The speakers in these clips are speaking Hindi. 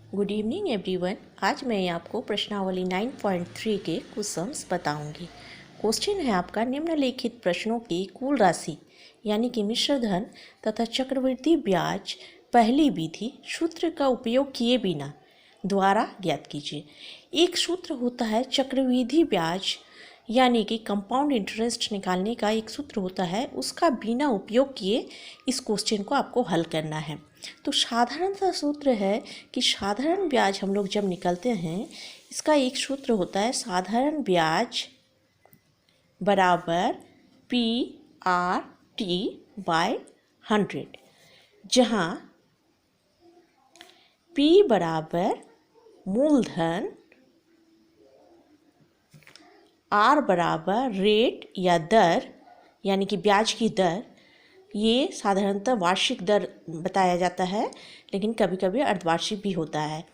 Good evening everyone. आज मैं आपको प्रश्नावली 9.3 के कुछ सम्स बताऊंगी। क्वेश्चन है आपका, निम्नलिखित प्रश्नों की कुल राशि यानी कि मिश्र धन तथा चक्रवृद्धि ब्याज पहली विधि सूत्र का उपयोग किए बिना द्वारा ज्ञात कीजिए। एक सूत्र होता है चक्रवृद्धि ब्याज यानी कि कंपाउंड इंटरेस्ट निकालने का एक सूत्र होता है, उसका बिना उपयोग किए इस क्वेश्चन को आपको हल करना है। तो साधारण सा सूत्र है कि साधारण ब्याज हम लोग जब निकालते हैं, इसका एक सूत्र होता है साधारण ब्याज बराबर PRT/100, जहाँ P बराबर मूलधन, R बराबर रेट या दर यानी कि ब्याज की दर, ये साधारणतः वार्षिक दर बताया जाता है, लेकिन कभी कभी अर्धवार्षिक भी होता है।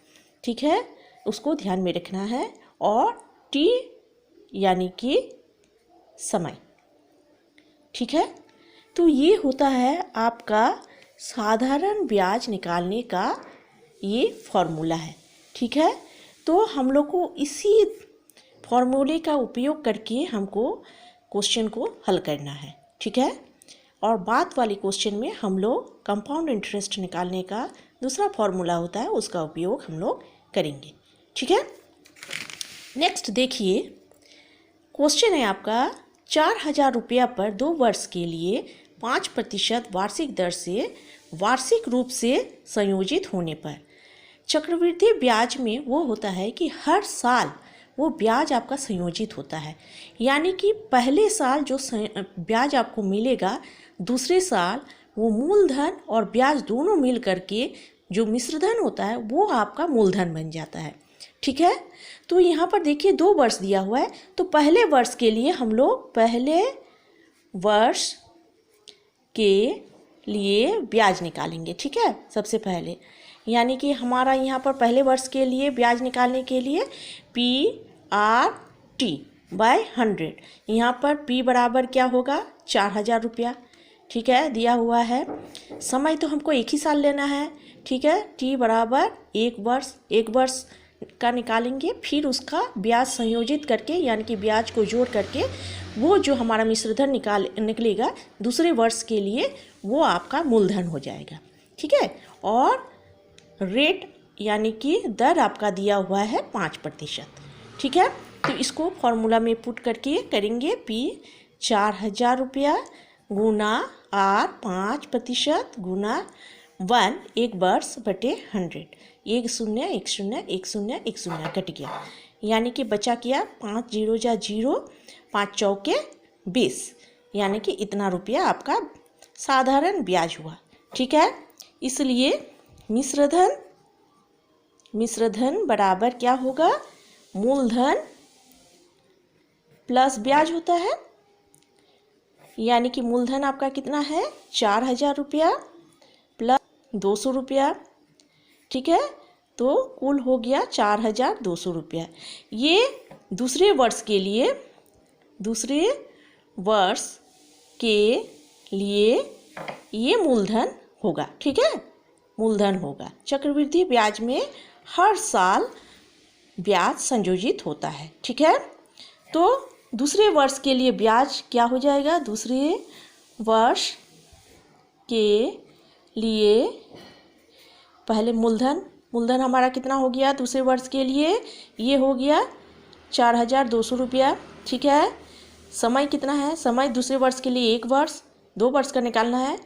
ठीक है, उसको ध्यान में रखना है। और T यानी कि समय। ठीक है, तो ये होता है आपका साधारण ब्याज निकालने का ये फॉर्मूला है। ठीक है, तो हम लोग को इसी फॉर्मूले का उपयोग करके हमको क्वेश्चन को हल करना है। ठीक है, और बाद वाले क्वेश्चन में हम लोग कंपाउंड इंटरेस्ट निकालने का दूसरा फॉर्मूला होता है, उसका उपयोग हम लोग करेंगे। ठीक है, नेक्स्ट देखिए, क्वेश्चन है आपका 4000 रुपया पर 2 वर्ष के लिए 5% वार्षिक दर से वार्षिक रूप से संयोजित होने पर चक्रवृद्धि ब्याज में वो होता है कि हर साल वो ब्याज आपका संयोजित होता है, यानी कि पहले साल जो ब्याज आपको मिलेगा, दूसरे साल वो मूलधन और ब्याज दोनों मिल करके जो मिश्रधन होता है वो आपका मूलधन बन जाता है। ठीक है, तो यहाँ पर देखिए 2 वर्ष दिया हुआ है, तो पहले वर्ष के लिए हम लोग पहले वर्ष के लिए ब्याज निकालेंगे। ठीक है, सबसे पहले यानी कि हमारा यहाँ पर पहले वर्ष के लिए ब्याज निकालने के लिए PRT/100, यहाँ पर P बराबर क्या होगा 4000 रुपया। ठीक है, दिया हुआ है। समय तो हमको एक ही साल लेना है। ठीक है, T बराबर 1 वर्ष, 1 वर्ष का निकालेंगे, फिर उसका ब्याज संयोजित करके यानी कि ब्याज को जोड़ करके वो जो हमारा मिश्रधन निकलेगा दूसरे वर्ष के लिए, वो आपका मूलधन हो जाएगा। ठीक है, और रेट यानी कि दर आपका दिया हुआ है 5%। ठीक है, तो इसको फॉर्मूला में पुट करके करेंगे P 4000 रुपया गुना R 5% गुना 1 वर्ष बटे 100। 1 0 1 0 1 0 1 0 कट गया, यानी कि बचा किया 5 0 जा 0, 5 चौके 20, यानी कि इतना रुपया आपका साधारण ब्याज हुआ। ठीक है, इसलिए मिश्रधन बराबर क्या होगा, मूलधन प्लस ब्याज होता है, यानी कि मूलधन आपका कितना है 4000 रुपया प्लस 200 रुपया। ठीक है, तो कुल हो गया 4200 रुपया। ये दूसरे वर्ष के लिए ये मूलधन होगा। ठीक है, मूलधन होगा। चक्रवृद्धि ब्याज में हर साल ब्याज संयोजित होता है। ठीक है, तो दूसरे वर्ष के लिए ब्याज क्या हो जाएगा, दूसरे वर्ष के लिए पहले मूलधन हमारा कितना हो गया दूसरे वर्ष के लिए, ये हो गया 4200 रुपया। ठीक है, समय कितना है, समय दूसरे वर्ष के लिए 1 वर्ष, 2 वर्ष का निकालना है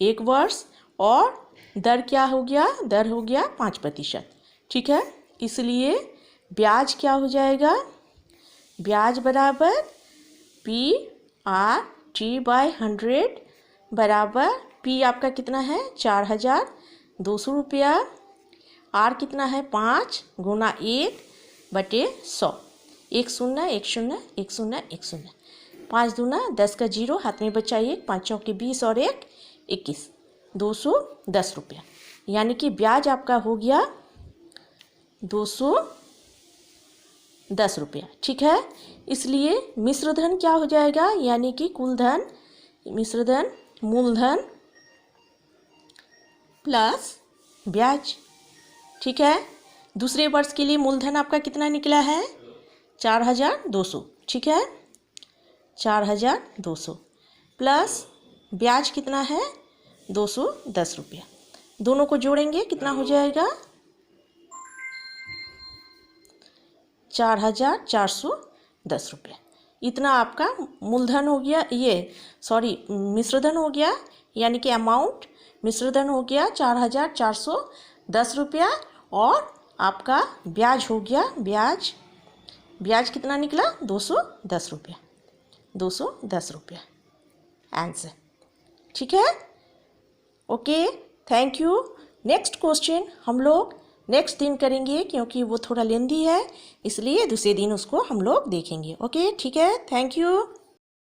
1 वर्ष, और दर क्या हो गया, दर हो गया 5%। ठीक है, इसलिए ब्याज क्या हो जाएगा, ब्याज बराबर PRT/100 बराबर P आपका कितना है 4200 रुपया, R कितना है 5 गुना 1 बटे 100, 1 0 1 0 1 0 1 0, 5 दूना 10 का 0, हाथ में बचा 1, 5 चौके 20 और 1 21, 210 रुपया, यानी कि ब्याज आपका हो गया 210 रुपया। ठीक है, इसलिए मिश्रधन क्या हो जाएगा, यानी कि कुल धन, मिश्रधन मूलधन प्लस ब्याज। ठीक है। दूसरे वर्ष के लिए मूलधन आपका कितना निकला है? 4200। ठीक है, 4200 प्लस ब्याज कितना है? 210 रुपया। दोनों को जोड़ेंगे कितना हो जाएगा? 4410 रुपया। इतना आपका मूलधन हो गया, मिश्रधन हो गया, यानी कि अमाउंट मिश्रधन हो गया 4410 रुपया। और आपका ब्याज हो गया, ब्याज कितना निकला? 210 रुपया। 210 रुपया आंसर। ठीक है, okay, thank you. Next question हम लोग नेक्स्ट दिन करेंगे, क्योंकि वो थोड़ा लेंदी है, इसलिए दूसरे दिन उसको हम लोग देखेंगे। ओके, ठीक है, थैंक यू।